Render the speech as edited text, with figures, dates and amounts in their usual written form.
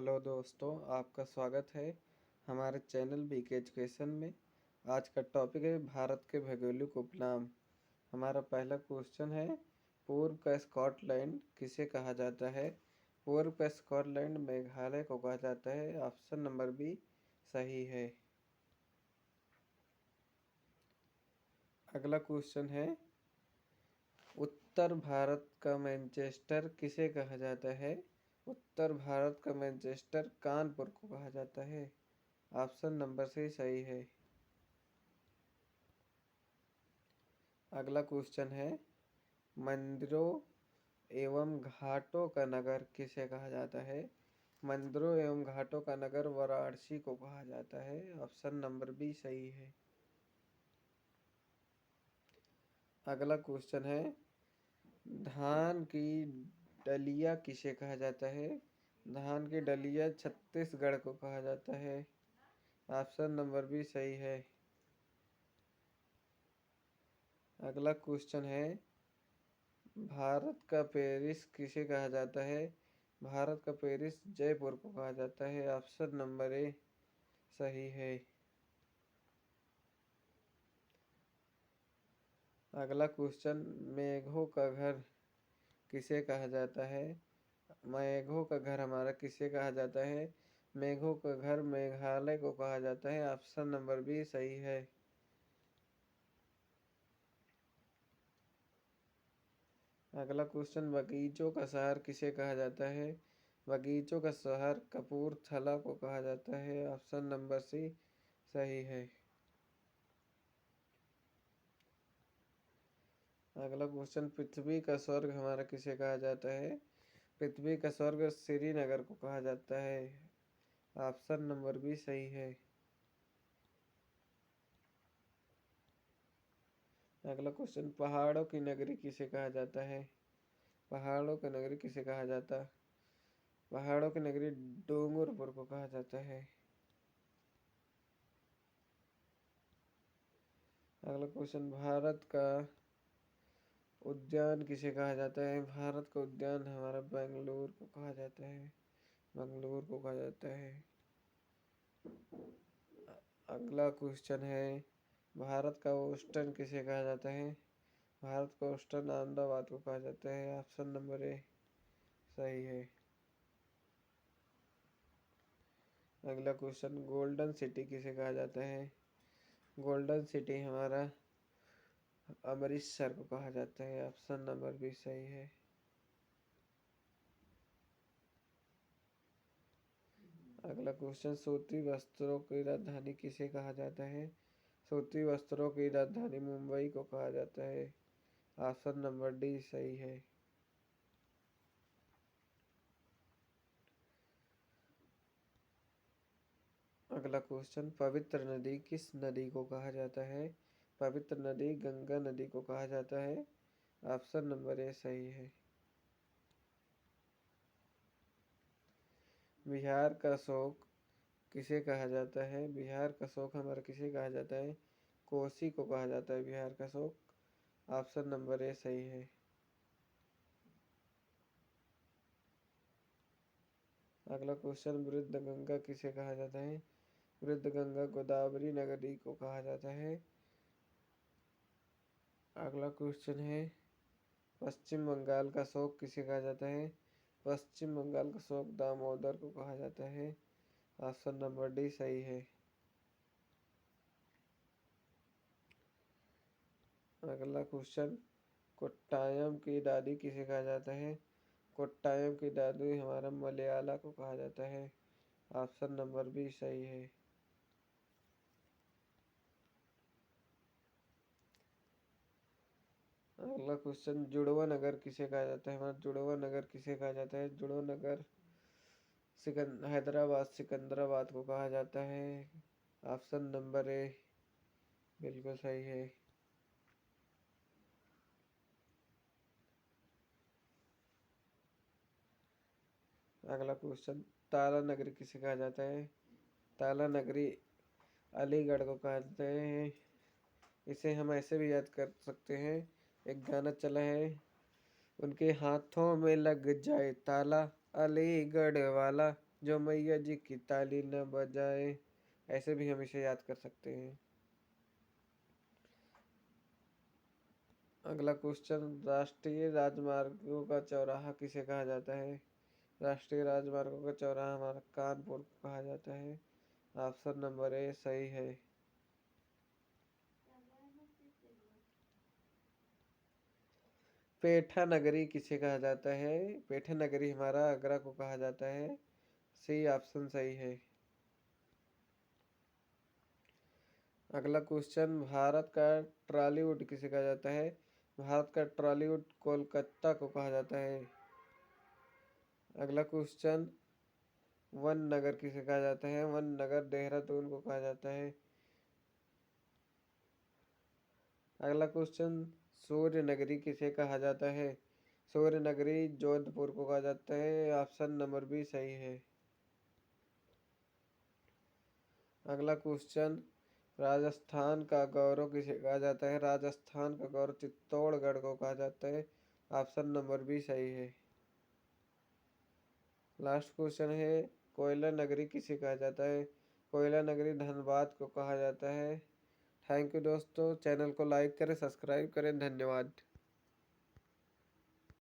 Hello दोस्तों, आपका स्वागत है हमारे चैनल बीके एजुकेशन में। आज का टॉपिक है भारत के भौगोलिक उपनाम। हमारा पहला क्वेश्चन है, पूर्व का स्कॉटलैंड किसे कहा जाता है? पूर्व का स्कॉटलैंड मेघालय को कहा जाता है। ऑप्शन नंबर बी सही है। अगला क्वेश्चन है, उत्तर भारत का मैनचेस्टर किसे कहा जाता है? उत्तर भारत का मैनचेस्टर कानपुर को कहा जाता है। ऑप्शन नंबर सी सही है। अगला क्वेश्चन है, मंदिरों एवं घाटों का नगर किसे कहा जाता है? मंदिरों एवं घाटों का नगर वाराणसी को कहा जाता है। ऑप्शन नंबर बी सही है। अगला क्वेश्चन है, धान की डलिया किसे कहा जाता है? धान की डलिया छत्तीसगढ़ को कहा जाता है। ऑप्शन नंबर बी सही है। अगला क्वेश्चन है, भारत का पेरिस किसे कहा जाता है? भारत का पेरिस जयपुर को कहा जाता है। ऑप्शन नंबर ए सही है। अगला क्वेश्चन, मेघों का घर किसे कहा जाता है? मेघों का घर हमारा किसे कहा जाता है? मेघों का घर मेघालय को कहा जाता है। ऑप्शन नंबर बी सही है। अगला क्वेश्चन, बगीचों का शहर किसे कहा जाता है? बगीचों का शहर कपूरथला को कहा जाता है। ऑप्शन नंबर सी सही है। अगला क्वेश्चन, पृथ्वी का स्वर्ग हमारा किसे कहा जाता है? पृथ्वी का स्वर्ग श्रीनगर को कहा जाता है। ऑप्शन नंबर बी सही है। अगला क्वेश्चन, पहाड़ों की नगरी किसे कहा जाता है? पहाड़ों की नगरी किसे कहा जाता है? पहाड़ों की नगरी डूंगरपुर को कहा जाता है। अगला क्वेश्चन, भारत का उद्यान किसे कहा जाता है? भारत का उद्यान हमारा बेंगलुरु को कहा जाता है। बेंगलुरु को कहा जाता है। अगला क्वेश्चन है, भारत का ओस्टर्न किसे कहा जाता है? भारत का ओस्टर्न अहमदाबाद को कहा जाता है। ऑप्शन नंबर ए सही है। अगला क्वेश्चन, गोल्डन सिटी किसे कहा जाता है? गोल्डन सिटी हमारा अमृतसर को कहा जाता है। ऑप्शन नंबर बी सही है। अगला क्वेश्चन, सूती वस्त्रों की राजधानी किसे कहा जाता है? सूती वस्त्रों की राजधानी मुंबई को कहा जाता है। ऑप्शन नंबर डी सही है। अगला क्वेश्चन, पवित्र नदी किस नदी को कहा जाता है? पवित्र नदी गंगा नदी को कहा जाता है। ऑप्शन नंबर ए सही है। बिहार का शोक किसे कहा जाता है? बिहार का शोक हमारा किसे कहा जाता है? कोसी को कहा जाता है बिहार का शोक। ऑप्शन नंबर ए सही है। अगला क्वेश्चन, वृद्ध गंगा किसे कहा जाता है? वृद्ध गंगा गोदावरी नगरी को कहा जाता है। अगला क्वेश्चन है, पश्चिम बंगाल का शोक किसे कहा जाता है? पश्चिम बंगाल का शोक दामोदर को कहा जाता है। ऑप्शन नंबर डी सही है। अगला क्वेश्चन, कोट्टायम की दादी किसे कहा जाता है? कोट्टायम की दादी हमारा मलयाला को कहा जाता है। ऑप्शन नंबर बी सही है। अगला क्वेश्चन, जुड़वा नगर किसे कहा जाता है? हमारा जुड़वा नगर किसे कहा जाता है? जुड़वा नगर हैदराबाद सिकंदराबाद को कहा जाता है। ऑप्शन नंबर ए बिल्कुल सही है। अगला क्वेश्चन, ताला नगरी किसे कहा जाता है? ताला नगरी अलीगढ़ को कहते हैं। इसे हम ऐसे भी याद कर सकते हैं, एक गाना चला है, उनके हाथों में लग जाए ताला, अलीगढ़ वाला जो मैया जी की ताली न बजाए। ऐसे भी हम इसे याद कर सकते हैं। अगला क्वेश्चन, राष्ट्रीय राजमार्गों का चौराहा किसे कहा जाता है? राष्ट्रीय राजमार्गों का चौराहा हमारा कानपुर को कहा जाता है। ऑप्शन नंबर ए सही है। पेठा नगरी किसे कहा जाता है? पेठा नगरी हमारा आगरा को कहा जाता है। सी ऑप्शन सही है। अगला क्वेश्चन, भारत का टॉलीवुड किसे कहा जाता है? भारत का टॉलीवुड कोलकाता को कहा जाता है। अगला क्वेश्चन, वन नगर किसे कहा जाता है? वन नगर देहरादून को कहा जाता है। अगला क्वेश्चन, सूर्य नगरी किसे कहा जाता है? सूर्य नगरी जोधपुर को कहा जाता है। ऑप्शन नंबर बी सही है। अगला क्वेश्चन, राजस्थान का गौरव किसे कहा जाता है? राजस्थान का गौरव चित्तौड़गढ़ को कहा जाता है। ऑप्शन नंबर बी सही है। लास्ट क्वेश्चन है, कोयला नगरी किसे कहा जाता है? कोयला नगरी धनबाद को कहा जाता है। थैंक यू दोस्तों, चैनल को लाइक करें, सब्सक्राइब करें। धन्यवाद।